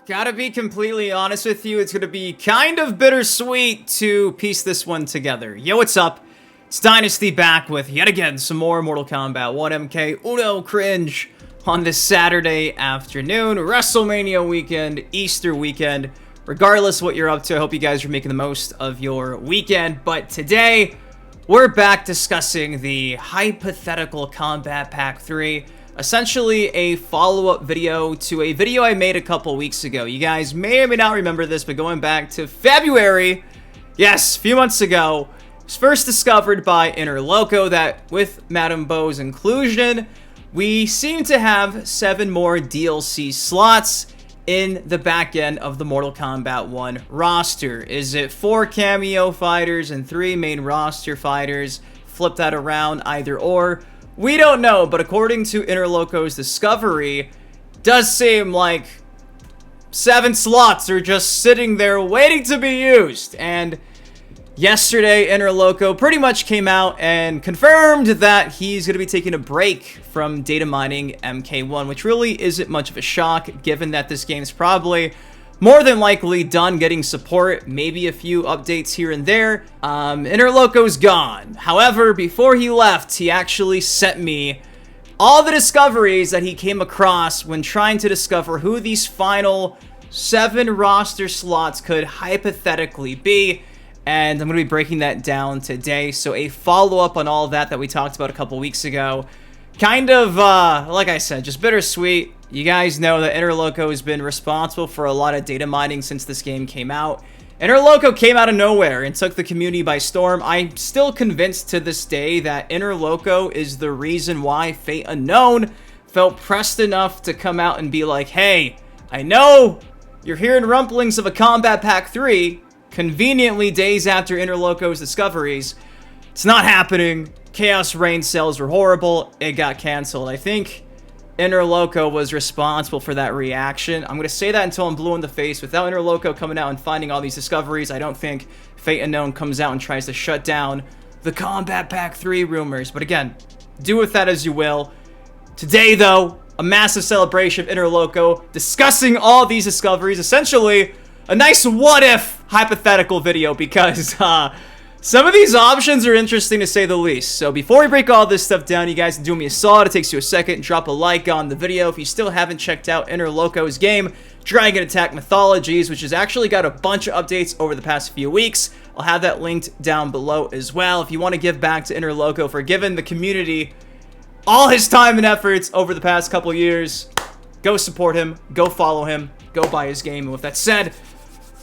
Gotta be completely honest with you, it's gonna be kind of bittersweet to piece this one together. Yo, what's up? It's Dynasty back with, yet again, some more Mortal Kombat 1 MK Uno cringe on this Saturday afternoon, WrestleMania weekend, Easter weekend. Regardless what you're up to, I hope you guys are making the most of your weekend. But today, we're back discussing the hypothetical Combat Pack 3. Essentially a follow-up video to a video I made a couple weeks ago. You guys may or may not remember this, but going back to February, yes, a few months ago, it was first discovered by Interloko that with Madame Bo's inclusion, we seem to have 7 more DLC slots in the back end of the Mortal Kombat 1 roster. Is it 4 cameo fighters and 3 main roster fighters? Flip that around, either or. We don't know, but according to Interloko's discovery, does seem like 7 slots are just sitting there waiting to be used. And yesterday, Interloko pretty much came out and confirmed that he's going to be taking a break from data mining MK1, which really isn't much of a shock, given that this game's probably more than likely done getting support, maybe a few updates here and there. Interloko's gone. However, before he left, he actually sent me all the discoveries that he came across when trying to discover who these final 7 roster slots could hypothetically be. And I'm going to be breaking that down today. So a follow-up on all of that we talked about a couple weeks ago. Kind of, like I said, just bittersweet. You guys know that Interloko has been responsible for a lot of data mining since this game came out. Interloko came out of nowhere and took the community by storm. I'm still convinced to this day that Interloko is the reason why Fate Unknown felt pressed enough to come out and be like, hey, I know you're hearing rumblings of a Combat Pack 3, conveniently days after Interloko's discoveries. It's not happening. Chaos Reign sales were horrible. It got canceled. I think Interloko was responsible for that reaction. I'm going to say that until I'm blue in the face. Without Interloko coming out and finding all these discoveries, I don't think Fate Unknown comes out and tries to shut down the Combat Pack 3 rumors. But again, do with that as you will. Today, though, a massive celebration of Interloko discussing all these discoveries. Essentially, a nice what-if hypothetical video because, some of these options are interesting to say the least. So before we break all this stuff down, you guys can do me a solid. It takes you a second. Drop a like on the video. If you still haven't checked out Interloko's game, Dragon Attack Mythologies, which has actually got a bunch of updates over the past few weeks. I'll have that linked down below as well. If you want to give back to Interloko for giving the community all his time and efforts over the past couple years, go support him, go follow him, go buy his game. And with that said,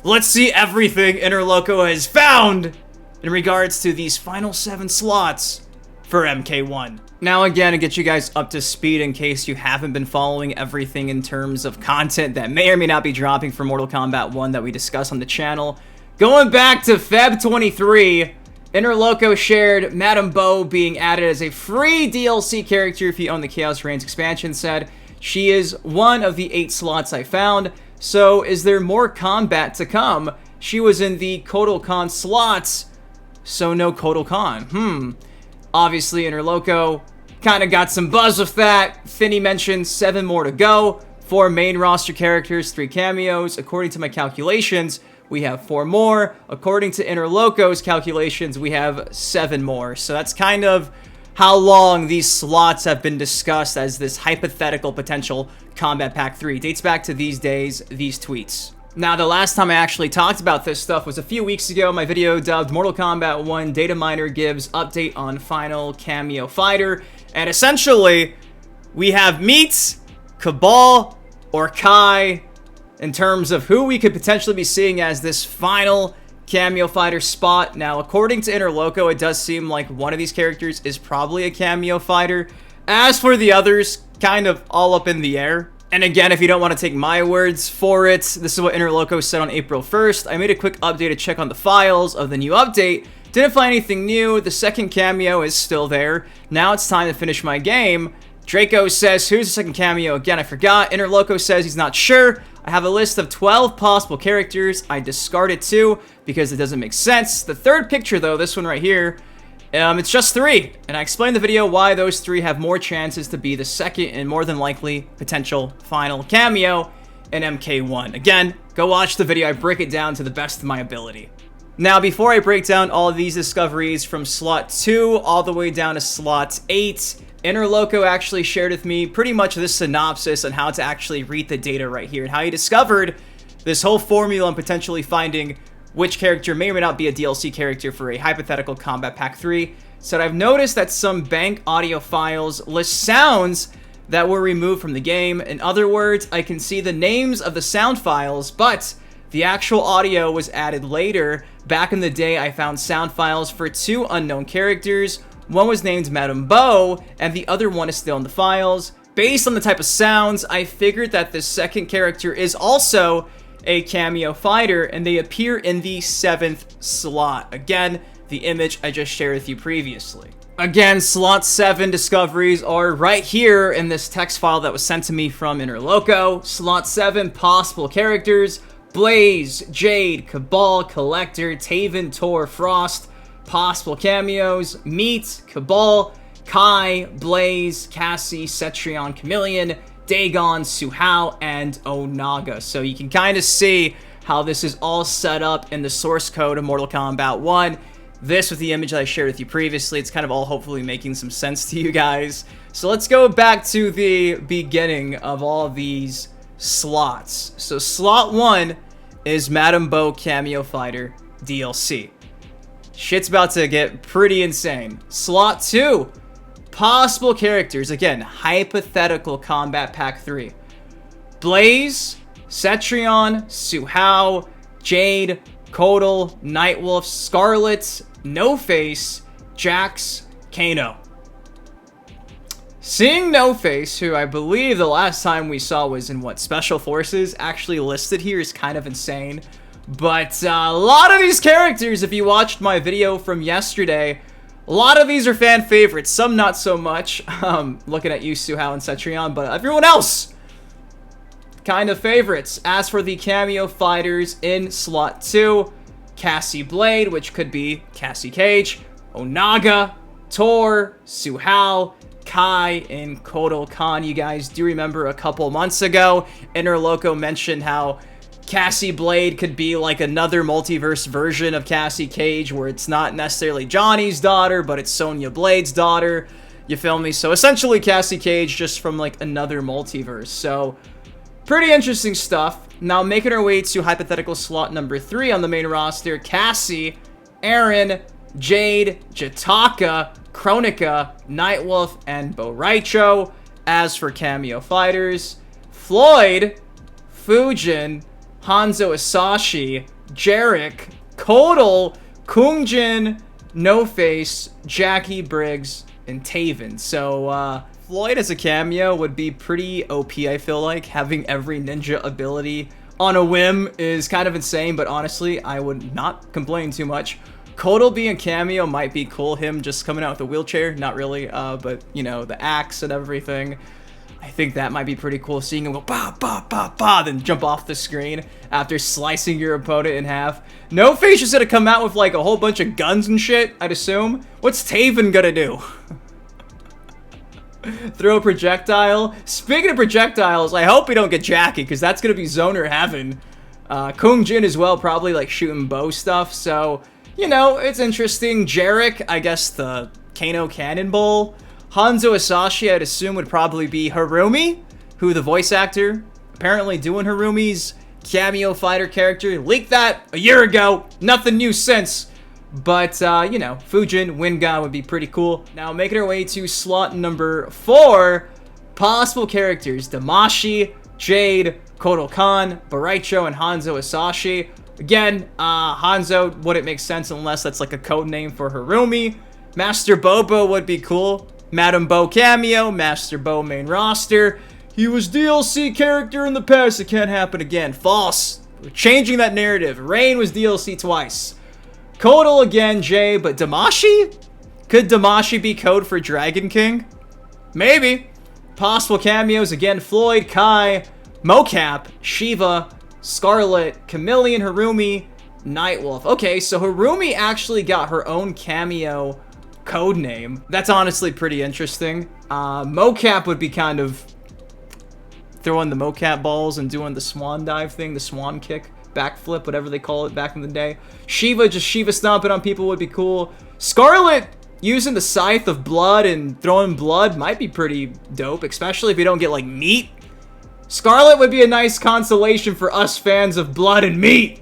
let's see everything Interloko has found in regards to these final 7 slots for MK1. Now again, to get you guys up to speed in case you haven't been following everything in terms of content that may or may not be dropping for Mortal Kombat 1 that we discuss on the channel. Going back to Feb 23, Interloko shared Madame Bo being added as a free DLC character if you own the Chaos Reigns expansion set. She is one of the 8 slots I found. So is there more combat to come? She was in the Kotal Khan slots, so no Kotal Khan. Obviously, Interloko kind of got some buzz with that. Finny mentioned 7 more to go. 4 main roster characters, 3 cameos. According to my calculations, we have 4 more. According to Interloko's calculations, we have 7 more. So that's kind of how long these slots have been discussed as this hypothetical potential Combat Pack 3. Dates back to these days, these tweets. Now, the last time I actually talked about this stuff was a few weeks ago. My video dubbed Mortal Kombat 1 Dataminer gives update on final cameo fighter. And essentially, we have Meats, Cabal, or Kai in terms of who we could potentially be seeing as this final cameo fighter spot. Now, according to Interloko, it does seem like one of these characters is probably a cameo fighter. As for the others, kind of all up in the air. And again, if you don't want to take my words for it, this is what Interloko said on April 1st. I made a quick update to check on the files of the new update. Didn't find anything new. The second cameo is still there. Now it's time to finish my game. Draco says, who's the second cameo? Again, I forgot. Interloko says he's not sure. I have a list of 12 possible characters. I discarded 2 because it doesn't make sense. The third picture, though, this one right here, it's just 3, and I explained in the video why those 3 have more chances to be the second and more than likely potential final cameo. and MK1. Again, go watch the video. I break it down to the best of my ability. Now, before I break down all of these discoveries from slot 2 all the way down to slot 8, Interloko actually shared with me pretty much this synopsis on how to actually read the data right here and how he discovered this whole formula and potentially finding which character may or may not be a DLC character for a hypothetical Combat Pack 3. So I've noticed that some bank audio files list sounds that were removed from the game. In other words, I can see the names of the sound files, but the actual audio was added later. Back in the day, I found sound files for 2 unknown characters. One was named Madame Bo, and the other one is still in the files. Based on the type of sounds, I figured that this second character is also a cameo fighter, and they appear in the 7th slot. Again, the image I just shared with you previously. Again, slot 7 discoveries are right here in this text file that was sent to me from Interloko. Slot 7 possible characters: Blaze, Jade, Cabal, Collector, Taven, Tor, Frost. Possible cameos: Meat, Cabal, Kai, Blaze, Cassie, Cetrion, Chameleon, Dagon, Suhao, and Onaga. So you can kind of see how this is all set up in the source code of Mortal Kombat 1. This with the image that I shared with you previously. It's kind of all hopefully making some sense to you guys. So let's go back to the beginning of all of these slots. So slot 1 is Madame Bo Cameo Fighter DLC. Shit's about to get pretty insane. Slot 2, possible characters. Again, hypothetical Combat Pack 3. Blaze, Cetrion, Suhao, Jade, Kotal, Nightwolf, Scarlet, No Face, Jax, Kano. Seeing No Face, who I believe the last time we saw was in Special Forces, actually listed here is kind of insane. But a lot of these characters, if you watched my video from yesterday, a lot of these are fan favorites. Some not so much. Looking at you, Suhao and Cetrion, but everyone else, kind of favorites. As for the cameo fighters in slot 2, Cassie Blade, which could be Cassie Cage, Onaga, Tor, Suhao, Kai, and Kotal Khan. You guys do remember a couple months ago, Interloko mentioned how Cassie Blade could be like another multiverse version of Cassie Cage, where it's not necessarily Johnny's daughter, but it's Sonya Blade's daughter. You feel me? So essentially Cassie Cage just from like another multiverse. So pretty interesting stuff. Now making our way to hypothetical slot number 3 on the main roster: Cassie, Aaron, Jade, Jataka, Kronika, Nightwolf, and Boraicho. As for cameo fighters: Floyd, Fujin, Hanzo Asashi, Jarek, Kotal, Kungjin, No Face, Jackie Briggs, and Taven. So, Floyd as a cameo would be pretty OP, I feel like. Having every ninja ability on a whim is kind of insane, but honestly, I would not complain too much. Kotal being a cameo might be cool. Him just coming out with a wheelchair, not really, but, you know, the axe and everything. I think that might be pretty cool, seeing him go ba ba ba ba, then jump off the screen after slicing your opponent in half. No Face is gonna come out with like a whole bunch of guns and shit, I'd assume. What's Taven gonna do? Throw a projectile? Speaking of projectiles, I hope we don't get Jackie, because that's gonna be Zoner heaven. Kung Jin as well, probably like shooting bow stuff, so, you know, it's interesting. Jarek, I guess the Kano Cannonball. Hanzo Asashi, I'd assume, would probably be Harumi, who the voice actor apparently doing Harumi's cameo fighter character. Leaked that a year ago. Nothing new since. But, you know, Fujin, Wingon would be pretty cool. Now, making our way to slot number 4, possible characters: Damashi, Jade, Kotal Khan, Boraicho, and Hanzo Asashi. Again, Hanzo wouldn't make sense unless that's like a code name for Harumi. Master Bobo would be cool. Madame Bo cameo, Master Bo main roster. He was DLC character in the past, it can't happen again. False. We're changing that narrative. Rain was DLC twice. Kotal again, Jay, but Damashi? Could Damashi be code for Dragon King? Maybe. Possible cameos: again, Floyd, Kai, Mocap, Shiva, Scarlet, Chameleon, Harumi, Nightwolf. Okay, so Harumi actually got her own cameo code name. That's honestly pretty interesting. Mocap would be kind of throwing the mocap balls and doing the swan dive thing, the swan kick, backflip, whatever they call it back in the day. Shiva, just Shiva stomping on people would be cool. Scarlet using the Scythe of Blood and throwing blood might be pretty dope, especially if you don't get, like, meat. Scarlet would be a nice consolation for us fans of blood and meat.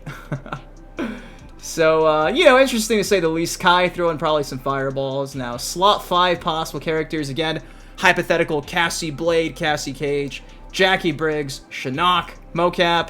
So, you know, interesting to say the least. Kai throwing probably some fireballs. Now, slot 5 possible characters. Again, hypothetical: Cassie Blade, Cassie Cage, Jackie Briggs, Shinnok, mocap.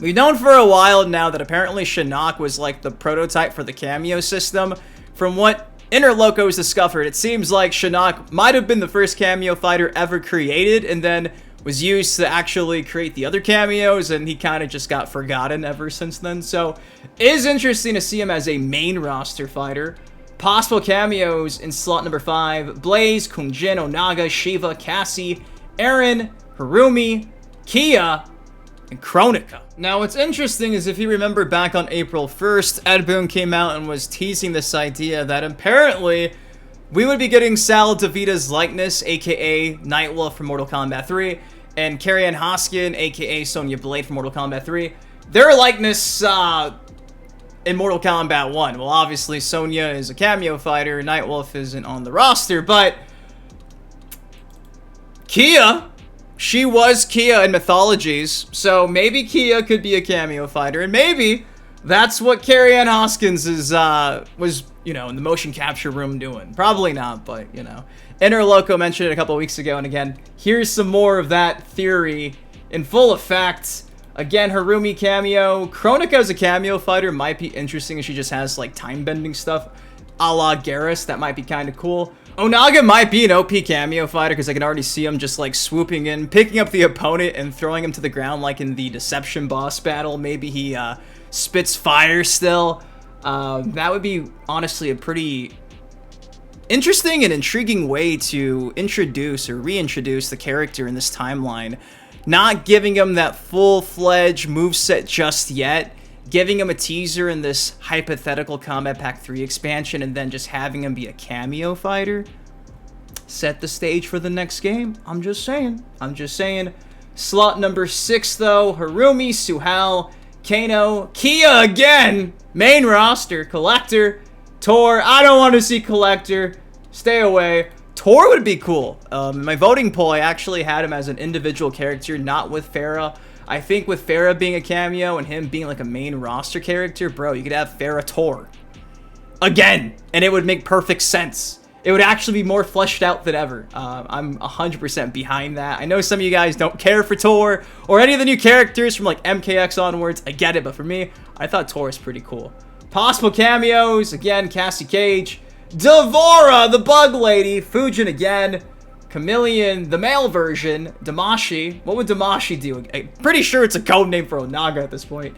We've known for a while now that apparently Shinnok was like the prototype for the cameo system. From what Interloko has discovered, it seems like Shinnok might have been the first cameo fighter ever created, and then was used to actually create the other cameos, and he kind of just got forgotten ever since then. So, it is interesting to see him as a main roster fighter. Possible cameos in slot number 5: Blaze, Kungjin, Onaga, Shiva, Cassie, Aaron, Harumi, Kia, and Kronika. Now, what's interesting is if you remember back on April 1st, Ed Boon came out and was teasing this idea that apparently we would be getting Sal DeVita's likeness, aka Nightwolf from Mortal Kombat 3, and Carrie-Anne Hoskin, aka Sonya Blade from Mortal Kombat 3. Their likeness in Mortal Kombat 1. Well, obviously, Sonya is a cameo fighter, Nightwolf isn't on the roster, but Kia, she was Kia in Mythologies, so maybe Kia could be a cameo fighter, and maybe that's what Carrie-Anne Hoskins is, was, you know, in the motion capture room doing. Probably not, but, you know. Interloko mentioned it a couple weeks ago, and again, here's some more of that theory in full effect. Again, Harumi cameo. Kronika as a cameo fighter might be interesting if she just has, like, time-bending stuff a la Garrus. That might be kind of cool. Onaga might be an OP cameo fighter because I can already see him just, like, swooping in, picking up the opponent and throwing him to the ground like in the Deception boss battle. Maybe he, spits fire still. That would be, honestly, a pretty interesting and intriguing way to introduce or reintroduce the character in this timeline. Not giving him that full-fledged moveset just yet, giving him a teaser in this hypothetical Combat Pack 3 expansion, and then just having him be a cameo fighter. Set the stage for the next game. I'm just saying. I'm just saying. Slot number 6, though. Harumi, Suhal, Kano, Kia again! Main roster, Collector, Tor. I don't want to see Collector. Stay away. Tor would be cool. In my voting poll, I actually had him as an individual character, not with Farah. I think with Farah being a cameo and him being like a main roster character, bro, you could have Farah Tor again, and it would make perfect sense. It would actually be more fleshed out than ever. I'm 100% behind that. I know some of you guys don't care for Tor or any of the new characters from like MKX onwards. I get it, but for me, I thought Tor is pretty cool. Possible cameos, again, Cassie Cage, Devora, the Bug Lady, Fujin again, Chameleon, the male version, Damashi. What would Damashi do? I'm pretty sure it's a code name for Onaga at this point.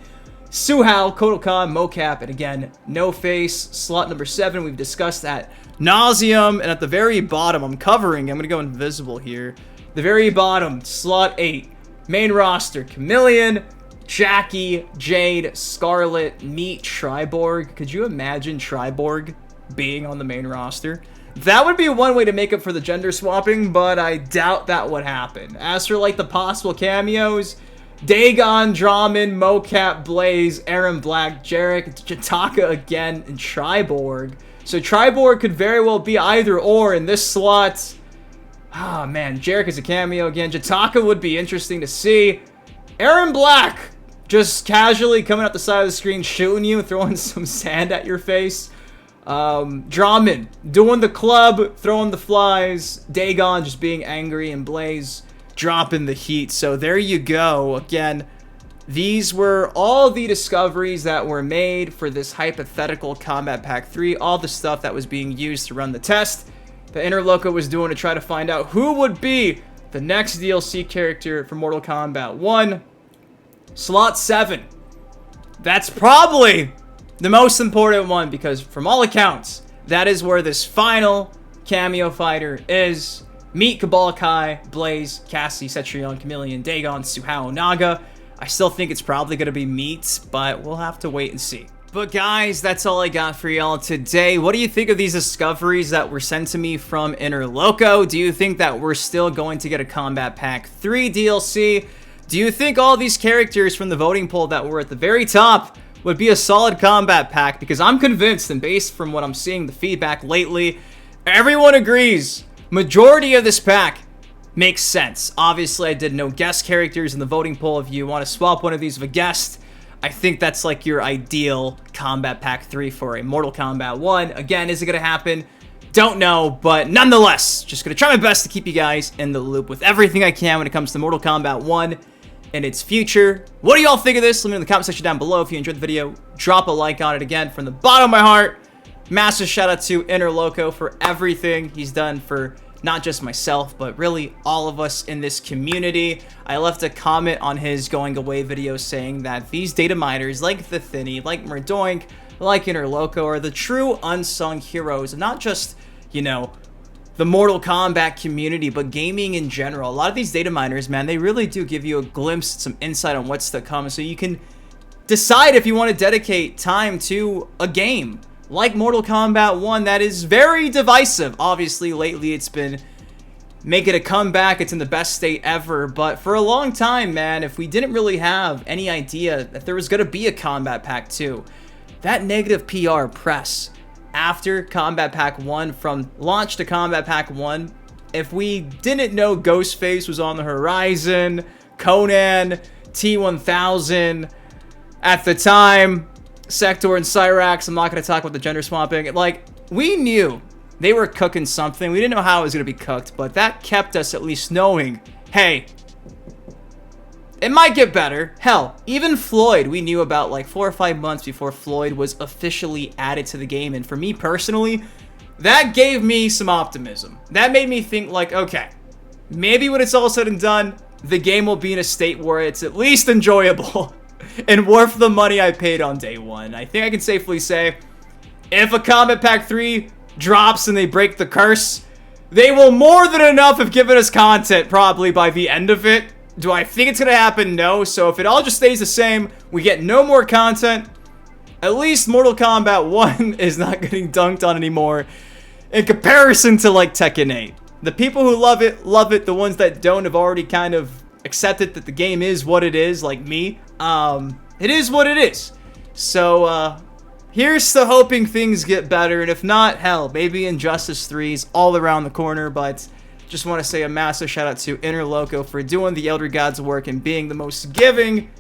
Suhal, Kodokan, Mocap, and again, No Face. Slot number 7, we've discussed that nauseum, and at the very bottom, I'm gonna go invisible here. The very bottom, slot 8, main roster, Chameleon, Jackie, Jade, Scarlet, Meat, Triborg. Could you imagine Triborg being on the main roster? That would be one way to make up for the gender swapping, but I doubt that would happen. As for like the possible cameos, Dagon, Draman, Mocap, Blaze, Aaron Black, Jarek, Jataka again, and Triborg. So Triborg could very well be either or in this slot. Ah, man, Jarek is a cameo again. Jataka would be interesting to see. Aaron Black, just casually coming up the side of the screen, shooting you, throwing some sand at your face. Draman doing the club, throwing the flies. Dagon just being angry, and Blaze dropping the heat. So there you go. Again, these were all the discoveries that were made for this hypothetical Combat Pack 3. All the stuff that was being used to run the test that Interloko was doing to try to find out who would be the next DLC character for Mortal Kombat 1. Slot 7. That's probably the most important one, because from all accounts, that is where this final cameo fighter is. Meet Cabal Kai, Blaze, Cassie, Cetrion, Chameleon, Dagon, Suhao, Naga. I still think it's probably going to be Meat, but we'll have to wait and see. But guys, that's all I got for y'all today. What do you think of these discoveries that were sent to me from Interloko? Do you think that we're still going to get a Combat Pack 3 DLC? Do you think all these characters from the voting poll that were at the very top would be a solid combat pack? Because I'm convinced, and based from what I'm seeing, the feedback lately, everyone agrees. Majority of this pack makes sense. Obviously, I did no guest characters in the voting poll. If you want to swap one of these with a guest, I think that's like your ideal Combat Pack 3 for a Mortal Kombat 1. Again, is it going to happen? Don't know, but nonetheless, just going to try my best to keep you guys in the loop with everything I can when it comes to Mortal Kombat 1 and its future. What do y'all think of this? Let me know in the comment section down below. If you enjoyed the video, drop a like on it. Again, from the bottom of my heart, massive shout out to Interloko for everything he's done for not just myself, but really all of us in this community. I left a comment on his going away video saying that these data miners like the Thinny, like Merdoink, like Interloko are the true unsung heroes, and not just, you know, the Mortal Kombat community, but gaming in general. A lot of these data miners, man, they really do give you a glimpse, some insight on what's to come, so you can decide if you want to dedicate time to a game like Mortal Kombat 1 that is very divisive. Obviously, lately it's been making a comeback. It's in the best state ever. But for a long time, man, if we didn't really have any idea that there was going to be a Combat Pack 2, that negative PR press after Combat Pack 1, from launch to Combat Pack 1, if we didn't know Ghostface was on the horizon, Conan, T-1000, at the time, Sector and Cyrax, I'm not going to talk about the gender swapping. Like, we knew they were cooking something. We didn't know how it was going to be cooked, but that kept us at least knowing, hey, it might get better. Hell, even Floyd, we knew about like 4 or 5 months before Floyd was officially added to the game. And for me personally, that gave me some optimism. That made me think like, okay, maybe when it's all said and done, the game will be in a state where it's at least enjoyable and worth the money I paid on day one. I think I can safely say, if a Combat Pack 3 drops and they break the curse, they will more than enough have given us content probably by the end of it. Do I think it's going to happen? No. So if it all just stays the same, we get no more content, at least Mortal Kombat 1 is not getting dunked on anymore in comparison to like Tekken 8. The people who love it, love it. The ones that don't have already kind of accepted that the game is what it is, like me. It is what it is. So, here's to hoping things get better, and if not, hell, maybe Injustice 3 is all around the corner. But just want to say a massive shout out to Interloko for doing the Elder Gods work and being the most giving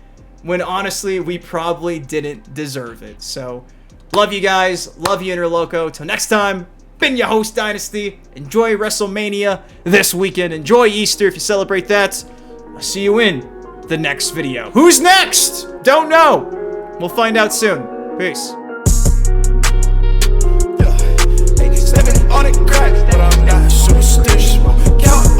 when honestly we probably didn't deserve it. So, love you guys, love you Interloko. Till next time, been your host Dynasty. Enjoy WrestleMania this weekend. Enjoy Easter if you celebrate that. I'll see you in the next video. Who's next? Don't know. We'll find out soon. Peace. Niggas living on a crack, but I'm not superstitious. Count